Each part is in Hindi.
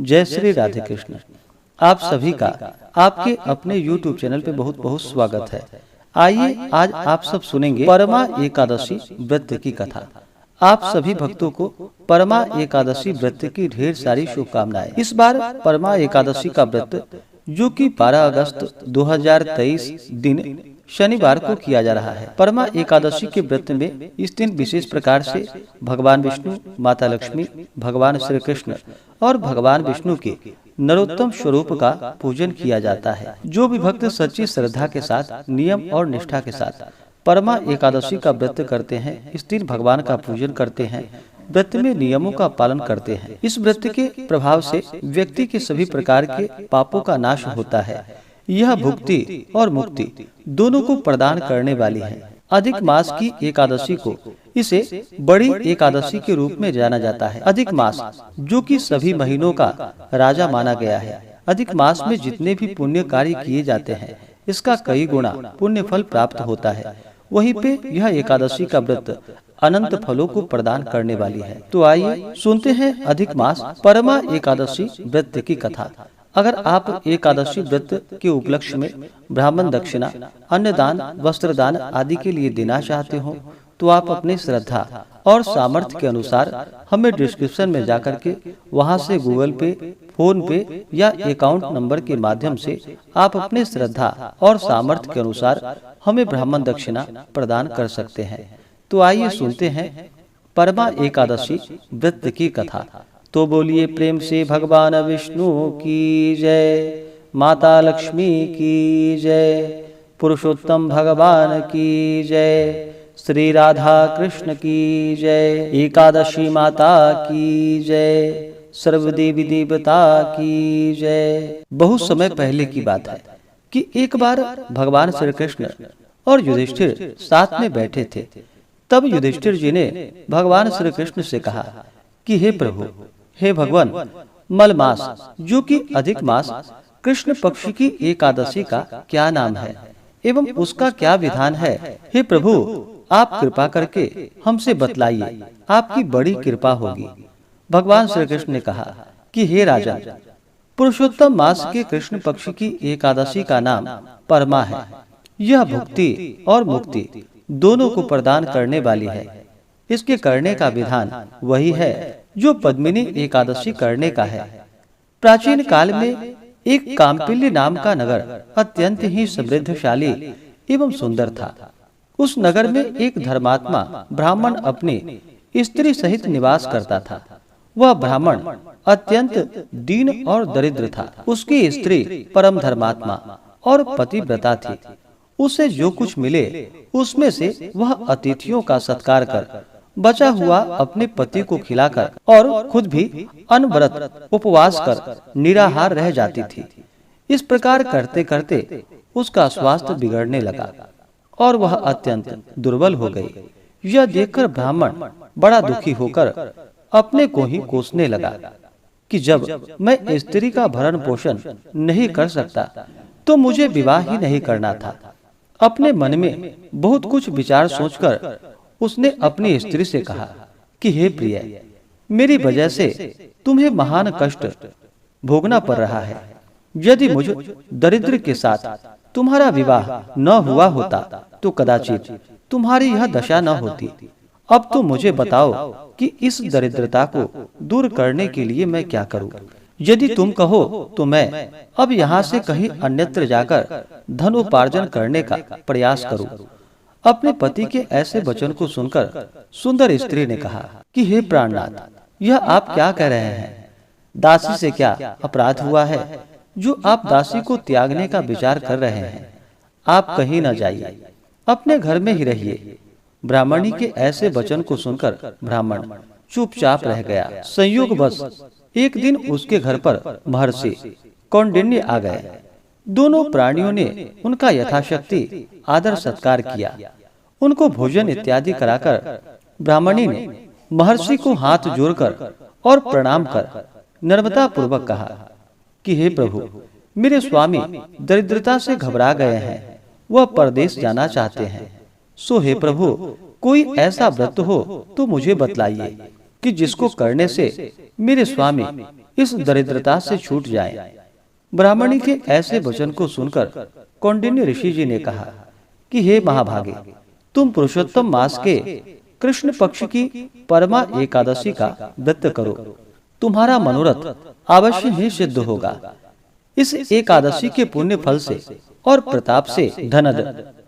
जय श्री राधे कृष्ण। आप सभी का आपके अपने YouTube चैनल पे बहुत बहुत स्वागत है। आइए आज आप सब सुनेंगे परमा एकादशी व्रत की कथा। आप सभी भक्तों को परमा एकादशी व्रत की ढेर सारी शुभकामनाएं। इस बार परमा एकादशी का व्रत जो कि 12 अगस्त 2023 दिन शनिवार को किया जा रहा है। परमा एकादशी के व्रत में इस दिन विशेष प्रकार से भगवान विष्णु, माता लक्ष्मी, भगवान श्री कृष्ण और भगवान विष्णु के नरोत्तम स्वरूप का पूजन किया जाता है। जो भी भक्त सच्ची श्रद्धा के साथ, नियम और निष्ठा के साथ परमा एकादशी का व्रत करते हैं, इस दिन भगवान का पूजन करते हैं, व्रत में नियमों का पालन करते हैं। इस व्रत के प्रभाव से व्यक्ति के सभी प्रकार के पापों का नाश होता है। यह भुक्ति और मुक्ति दोनों को प्रदान करने वाली है। अधिक मास की एकादशी को इसे बड़ी एकादशी के रूप में जाना जाता है। अधिक मास जो कि सभी महीनों का राजा माना गया है। अधिक मास में जितने भी पुण्य कार्य किए जाते हैं, इसका कई गुना पुण्य फल प्राप्त होता है। वहीं पे यह एकादशी का व्रत अनंत फलों को प्रदान करने वाली है। तो आइए सुनते हैं अधिक मास परमा एकादशी व्रत की कथा। अगर आप एकादशी व्रत के उपलक्ष्य में ब्राह्मण दक्षिणा, अन्नदान, वस्त्रदान आदि के लिए देना चाहते हो तो आप अपनी श्रद्धा और सामर्थ्य के अनुसार हमें डिस्क्रिप्शन में जाकर के वहां से गूगल पे, फोन पे या अकाउंट नंबर के माध्यम से आप अपनी श्रद्धा और सामर्थ्य के अनुसार हमें ब्राह्मण दक्षिणा प्रदान कर सकते हैं। तो आइए सुनते हैं परमा एकादशी व्रत की कथा। तो बोलिए प्रेम से भगवान विष्णु की जय, माता लक्ष्मी की जय, पुरुषोत्तम भगवान की जय, श्री राधा कृष्ण की जय, एकादशी माता की जय, सर्वदेवी देवता की जय। बहुत समय पहले की बात है कि एक बार भगवान श्री कृष्ण और युधिष्ठिर साथ में बैठे थे। तब युधिष्ठिर जी ने भगवान श्री कृष्ण से कहा कि हे प्रभु, हे भगवान, मल मास जो कि अधिक मास कृष्ण पक्ष की एकादशी का क्या नाम है एवं उसका क्या विधान है। हे प्रभु, आप कृपा करके हमसे बतलाइए, आपकी बड़ी कृपा होगी। भगवान श्री कृष्ण ने कहा कि हे राजन, पुरुषोत्तम मास के कृष्ण पक्ष की एकादशी का नाम परमा है। यह भुक्ति और मुक्ति दोनों को प्रदान करने वाली है। इसके करने का विधान वही है जो पद्मिनी एकादशी करने का है। प्राचीन काल में एक काम्पिल्य नाम का नगर अत्यंत ही समृद्धशाली एवं सुंदर था। उस नगर में एक धर्मात्मा ब्राह्मण अपनी स्त्री सहित निवास करता था। वह ब्राह्मण अत्यंत दीन और दरिद्र था। उसकी स्त्री परम धर्मात्मा और पतिव्रता थी। उसे जो कुछ मिले उसमें से वह अतिथियों का सत्कार कर बचा हुआ अपने पति को खिलाकर और खुद भी अनवरत उपवास कर निराहार रह जाती थी। इस प्रकार करते करते उसका स्वास्थ्य बिगड़ने लगा और वह अत्यंत दुर्बल हो गई। यह देखकर ब्राह्मण बड़ा दुखी होकर अपने को ही कोसने लगा कि जब मैं स्त्री का भरण पोषण नहीं कर सकता तो मुझे विवाह ही नहीं करना था। अपने मन में बहुत कुछ विचार सोचकर उसने अपनी स्त्री से कहा कि हे प्रिय, मेरी वजह से तुम्हें महान कष्ट भोगना पड़ रहा है। यदि मुझ दरिद्र के साथ तुम्हारा विवाह न हुआ होता तो कदाचित तुम्हारी यह दशा न होती। अब तो मुझे बताओ कि इस दरिद्रता को दूर करने के लिए मैं क्या करूं? यदि तुम कहो तो मैं अब यहाँ से कहीं अन्यत्र जाकर धन उपार्जन करने का प्रयास करूं। अपने पति के ऐसे वचन को सुनकर सुंदर स्त्री ने कहा कि हे प्राणनाथ, यह आप क्या कह रहे हैं? दासी से क्या अपराध हुआ है जो आप दासी को त्यागने का विचार कर रहे हैं? आप कहीं न जाइए, अपने घर में ही रहिए। ब्राह्मणी के ऐसे वचन को सुनकर ब्राह्मण चुपचाप रह गया। संयोगवश एक दिन उसके घर पर महर्षि कौंडिन्य आ गए। दोनों प्राणियों ने उनका यथाशक्ति आदर सत्कार किया। उनको भोजन इत्यादि कराकर ब्राह्मणी ने महर्षि को हाथ जोड़कर और प्रणाम कर नम्रता पूर्वक कहा कि हे प्रभु, मेरे स्वामी दरिद्रता से घबरा गए हैं, वह परदेश जाना चाहते हैं। सो हे प्रभु, कोई ऐसा व्रत हो तो मुझे बतलाइए कि जिसको करने से मेरे स्वामी इस दरिद्रता से छूट जाएं। ब्राह्मणी के ऐसे वचन को सुनकर कौंडिन्य ऋषि जी ने कहा कि हे महाभागे, तुम पुरुषोत्तम मास के कृष्ण पक्ष की परमा एकादशी का व्रत करो, तुम्हारा मनोरथ अवश्य ही सिद्ध होगा। इस एकादशी के पुण्य फल से और प्रताप से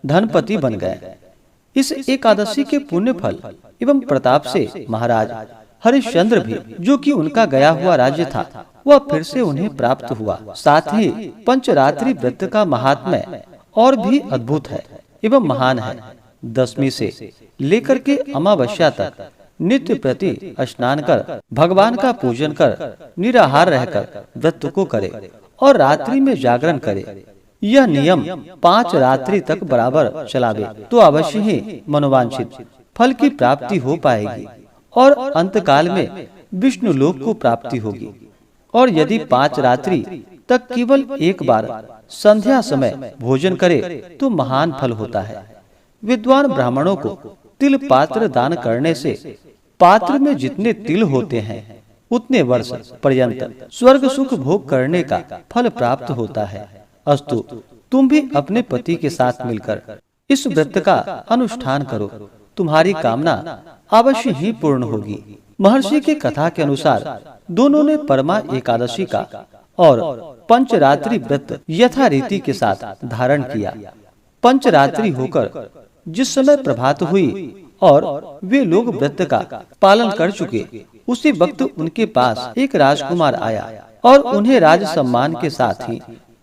धनपति बन गए। इस एकादशी के पुण्य फल एवं प्रताप से महाराज हरिश्चंद्र भी, जो कि उनका गया हुआ राज्य था, वह फिर से उन्हें प्राप्त हुआ। साथ ही पंचरात्रि व्रत का महात्म्य और भी अद्भुत है एवं महान है। दशमी से लेकर के अमावस्या तक नित्य प्रति स्नान कर भगवान का पूजन कर निराहार रहकर व्रत को करे और रात्रि में जागरण करे। यह नियम 5 रात्रि तक बराबर चलावे तो अवश्य ही मनोवांछित फल की प्राप्ति हो पाएगी और अंतकाल में विष्णु लोक को प्राप्ति होगी। और यदि 5 रात्रि तक केवल एक बार संध्या समय भोजन करे तो महान फल होता है। विद्वान ब्राह्मणों को तिल पात्र दान करने से पात्र में जितने तिल होते हैं उतने वर्ष पर्यंत स्वर्ग सुख भोग करने का फल प्राप्त होता है। अस्तु, तुम भी अपने पति के साथ मिलकर इस व्रत का अनुष्ठान करो, तुम्हारी कामना अवश्य ही पूर्ण होगी। महर्षि की कथा के अनुसार दोनों ने परमा एकादशी का और पंचरात्रि व्रत यथारीति के साथ धारण किया। पंचरात्रि होकर जिस समय प्रभात हुई और वे लोग व्रत का पालन कर चुके, उसी वक्त उनके पास एक राजकुमार आया और उन्हें राज सम्मान के साथ ही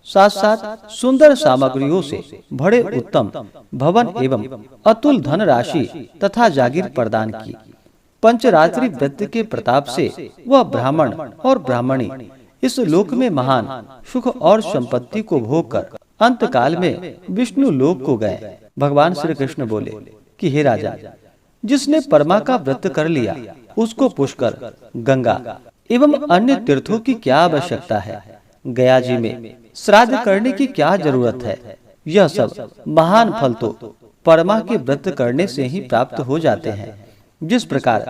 साथ सुंदर सामग्रियों से भरे उत्तम भवन एवं अतुल धन राशि तथा जागीर प्रदान की। पंचरात्रि व्रत के प्रताप से वह ब्राह्मण और ब्राह्मणी इस लोक में महान सुख और संपत्ति को भोग कर अंतकाल में विष्णु लोक को गए। भगवान श्री कृष्ण बोले कि हे राजा, जिसने परमा का व्रत कर लिया उसको पुष्कर, गंगा एवं अन्य तीर्थों की क्या आवश्यकता है। गया जी में श्राद्ध करने की क्या जरूरत है। यह सब महान फल तो परमा के व्रत करने से ही प्राप्त हो जाते हैं। जिस प्रकार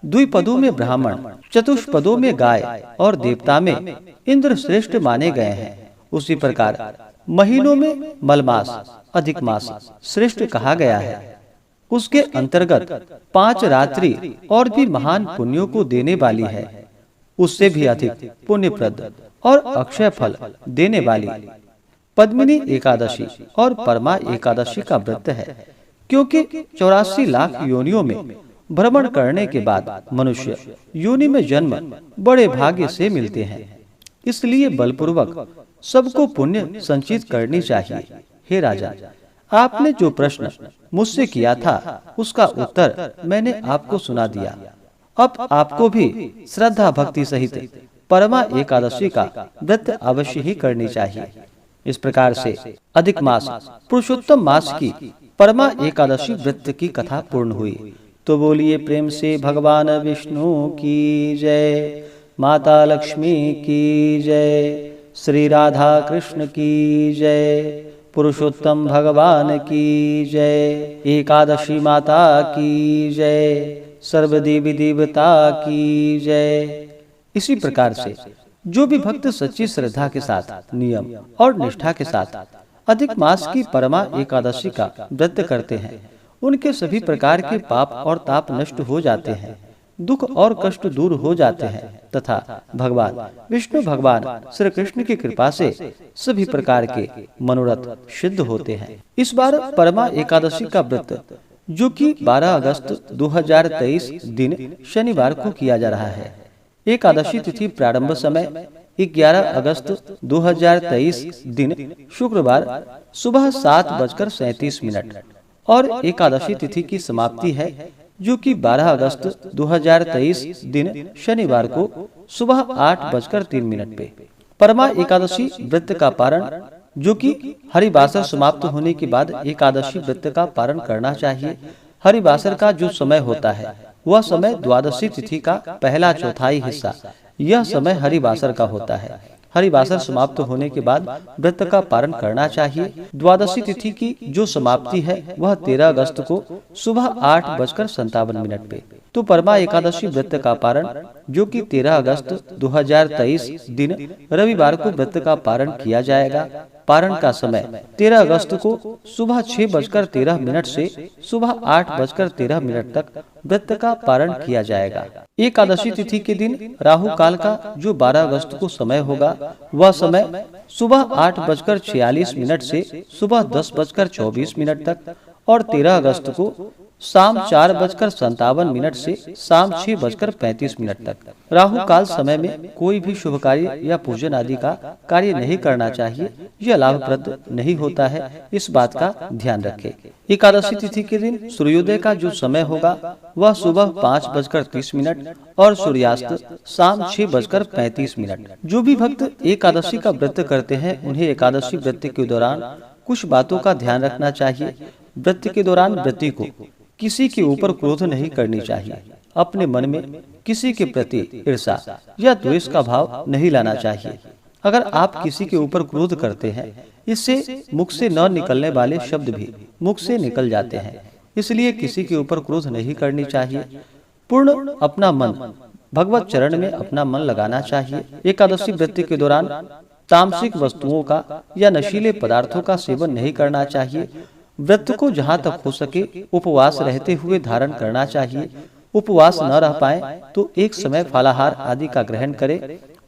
द्विपदों में ब्राह्मण, चतुष्पदों में गाय और देवता में इंद्र श्रेष्ठ माने गए हैं, उसी प्रकार महीनों में मलमास, अधिक मास श्रेष्ठ कहा गया है। उसके अंतर्गत 5 रात्रि और भी महान पुण्यों को देने वाली है, उससे भी अधिक पुण्यप्रद और अक्षय फल देने वाली पद्मिनी एकादशी और परमा एकादशी का व्रत है। क्योंकि 84 लाख योनियों में भ्रमण करने के बाद मनुष्य योनि में जन्म बड़े भाग्य से मिलते हैं, इसलिए बलपूर्वक सबको पुण्य संचित करनी चाहिए। हे राजा, आपने जो प्रश्न मुझसे किया था उसका उत्तर मैंने आपको सुना दिया। अब आपको भी श्रद्धा भक्ति सहित परमा एकादशी का व्रत अवश्य ही करनी चाहिए। इस प्रकार से अधिक मास पुरुषोत्तम मास की परमा एकादशी व्रत की कथा पूर्ण हुई। तो बोलिए प्रेम से भगवान विष्णु की जय, माता लक्ष्मी की जय, श्री राधा कृष्ण की जय, पुरुषोत्तम भगवान की जय, एकादशी माता की जय, सर्वदेवी देवता की जय। इसी प्रकार से जो भी भक्त सच्ची श्रद्धा के साथ, नियम और निष्ठा के साथ अधिक मास की परमा एकादशी का व्रत करते हैं, उनके सभी प्रकार के पाप और ताप नष्ट हो जाते हैं, दुख और कष्ट दूर हो जाते हैं तथा भगवान विष्णु भगवान श्री कृष्ण की कृपा से सभी प्रकार के मनोरथ सिद्ध होते हैं। इस बार परमा एकादशी का व्रत, जो कि 12 अगस्त 2023 दिन शनिवार को किया जा रहा है। एकादशी तिथि प्रारंभ समय 11 अगस्त 2023 दिन शुक्रवार सुबह 7:37 और एकादशी तिथि की समाप्ति है, जो कि 12 अगस्त 2023 दिन शनिवार को सुबह 8:03 पे। परमा एकादशी व्रत का पारण, जो कि हरिवासर समाप्त होने के बाद एकादशी व्रत का पारण करना चाहिए। हरिवासर का जो समय होता है वह समय द्वादशी तिथि का पहला चौथाई हिस्सा, यह समय हरिवासर का होता है। हरिवासर समाप्त होने के बाद व्रत का पारण करना चाहिए। द्वादशी तिथि की जो समाप्ति है वह 13 अगस्त को सुबह 8:57 पे। तो परमा एकादशी व्रत का पारण, जो कि 13 अगस्त 2023 दिन रविवार को व्रत का पारण किया जाएगा। पारण का समय 13 अगस्त को सुबह 6:13 से सुबह 8:13 तक व्रत का पारण किया जाएगा। एकादशी तिथि के दिन राहु काल का जो 12 अगस्त को समय होगा, वह समय सुबह 8:46 से सुबह 10:24 तक और 13 अगस्त को शाम 4:57 से शाम 6:35 तक। राहु काल समय में कोई भी शुभ कार्य या पूजन आदि का कार्य नहीं करना चाहिए। यह लाभप्रद नहीं होता है, इस बात का ध्यान रखें। एकादशी तिथि के दिन सूर्योदय का जो समय होगा, वह सुबह 5:30 और सूर्यास्त शाम 6:35। जो भी भक्त एकादशी का व्रत करते हैं, उन्हें एकादशी व्रत के दौरान कुछ बातों का ध्यान रखना चाहिए। व्रत के दौरान व्रती को किसी के ऊपर क्रोध नहीं करनी चाहिए। अपने मन में किसी के प्रति ईर्ष्या या द्वेष का भाव नहीं लाना चाहिए। अगर आप किसी के ऊपर क्रोध करते हैं, इससे मुख से न निकलने वाले शब्द भी मुख से निकल जाते हैं। इसलिए किसी के ऊपर क्रोध नहीं करनी चाहिए। पूर्ण अपना मन भगवत चरण में अपना मन लगाना चाहिए। एकादशी व्रत के दौरान तामसिक वस्तुओं का या नशीले पदार्थों का सेवन नहीं करना चाहिए। व्रत को जहाँ तक हो सके उपवास रहते हुए धारण करना चाहिए। उपवास न रह पाए तो एक समय फलाहार आदि का ग्रहण करें।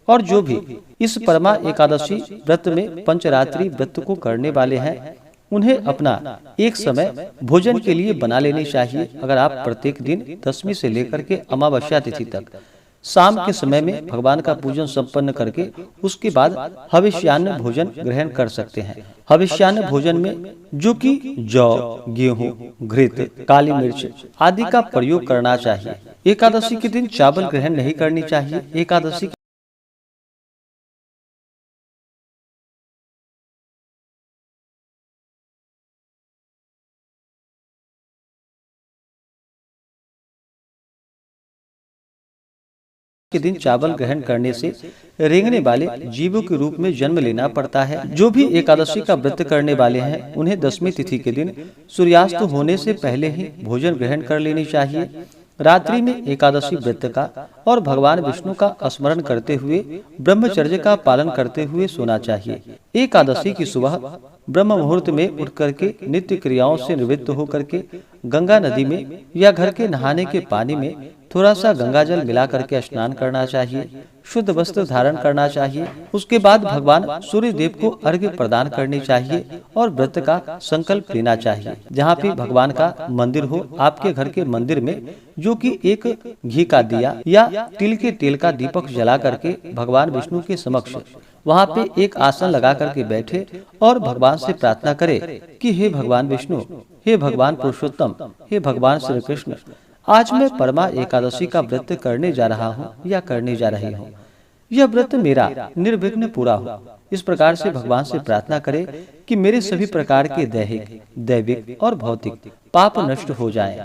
और जो भी इस परमा एकादशी व्रत में पंचरात्रि व्रत को करने वाले हैं, उन्हें अपना एक समय भोजन के लिए बना लेनी चाहिए। अगर आप प्रत्येक दिन दशमी से लेकर के अमावस्या तिथि तक शाम के समय में भगवान का पूजन संपन्न करके उसके बाद हविष्यान्न भोजन ग्रहण कर सकते हैं। हविष्यान्न भोजन में जो कि जौ, गेहूं, घृत, काली मिर्च आदि का प्रयोग करना चाहिए। एकादशी के दिन चावल ग्रहण नहीं करनी चाहिए। एकादशी के दिन चावल ग्रहण करने से रेंगने वाले जीवों के रूप में जन्म लेना पड़ता है। जो भी एकादशी का व्रत करने वाले हैं, उन्हें दशमी तिथि के दिन सूर्यास्त होने से पहले ही भोजन ग्रहण कर लेनी चाहिए। रात्रि में एकादशी व्रत का और भगवान विष्णु का स्मरण करते हुए ब्रह्मचर्य का पालन करते हुए सोना चाहिए। एकादशी की सुबह ब्रह्म मुहूर्त में उठ करके नित्य क्रियाओं से निवृत्त होकर के गंगा नदी में या घर के नहाने के पानी में थोड़ा सा गंगा जल मिला करके स्नान करना चाहिए। शुद्ध वस्त्र धारण करना चाहिए। उसके बाद भगवान सूर्य देव को अर्घ्य प्रदान करनी चाहिए और व्रत का संकल्प लेना चाहिए। जहाँ भी भगवान का मंदिर हो, आपके घर के मंदिर में जो कि एक घी का दिया या तिल के तेल का दीपक जला करके भगवान विष्णु के समक्ष वहाँ पे एक आसन लगा करके बैठे और भगवान से प्रार्थना करे कि हे भगवान विष्णु, हे भगवान पुरुषोत्तम, हे भगवान श्री कृष्ण, आज मैं परमा एकादशी का व्रत करने जा रहा हूँ या करने जा रही हूँ। यह व्रत मेरा निर्विघ्न पूरा हो। इस प्रकार से भगवान से प्रार्थना करें कि मेरे सभी प्रकार के दैहिक, दैविक और भौतिक पाप नष्ट हो जाएं।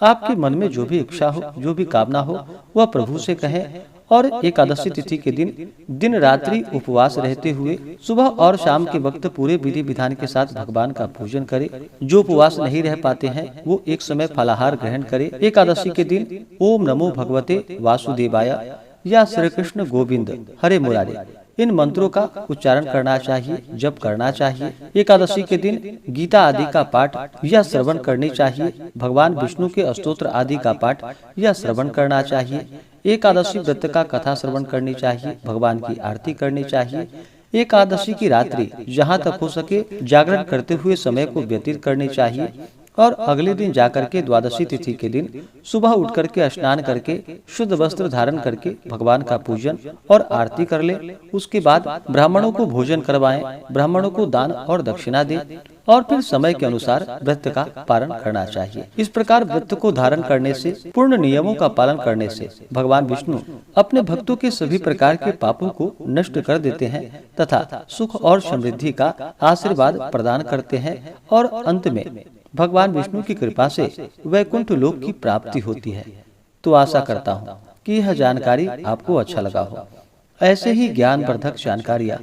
आपके मन में जो भी इच्छा हो, जो भी कामना हो, वह प्रभु से कहें। और एकादशी तिथि के दिन रात्रि उपवास रहते हुए सुबह और शाम के वक्त पूरे विधि विधान के साथ भगवान का पूजन करें। जो उपवास नहीं रह पाते हैं, वो एक समय फलाहार ग्रहण करें। एकादशी के दिन ओम नमो भगवते वासुदेवाय या श्री कृष्ण गोविंद हरे मुरारे, इन मंत्रों का उच्चारण करना चाहिए, जप करना चाहिए। एकादशी के दिन गीता आदि का पाठ या श्रवण करनी चाहिए। भगवान विष्णु के स्तोत्र आदि का पाठ या श्रवण करना चाहिए। एकादशी व्रत का कथा श्रवण करनी चाहिए। भगवान की आरती करनी चाहिए। एकादशी की रात्रि जहाँ तक हो सके जागरण करते हुए समय को व्यतीत करनी चाहिए। और अगले दिन जाकर के द्वादशी तिथि के दिन सुबह उठ करके स्नान करके शुद्ध वस्त्र धारण करके भगवान का पूजन और आरती कर ले। उसके बाद ब्राह्मणों को भोजन करवाएं, ब्राह्मणों को दान और दक्षिणा दें और फिर समय के अनुसार व्रत का पालन करना चाहिए। इस प्रकार व्रत को धारण करने से, पूर्ण नियमों का पालन करने से भगवान विष्णु अपने भक्तों के सभी प्रकार के पापों को नष्ट कर देते हैं तथा सुख और समृद्धि का आशीर्वाद प्रदान करते हैं और अंत में भगवान विष्णु की कृपा से वैकुंठ लोक की प्राप्ति होती है। तो आशा करता हूँ कि यह जानकारी आपको अच्छा लगा हो। ऐसे ही ज्ञानवर्धक जानकारियाँ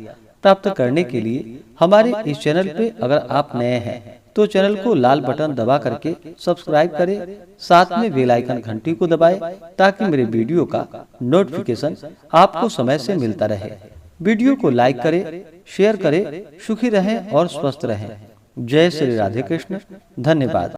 प्राप्त करने के लिए हमारे इस चैनल पे अगर आप नए हैं तो चैनल को लाल बटन दबा करके सब्सक्राइब करें, साथ में बेल आइकन घंटी को दबाएं ताकि मेरे वीडियो का नोटिफिकेशन आपको समय से मिलता रहे। वीडियो को लाइक करें, शेयर करें। सुखी रहें और स्वस्थ रहें। जय श्री राधे कृष्ण। धन्यवाद।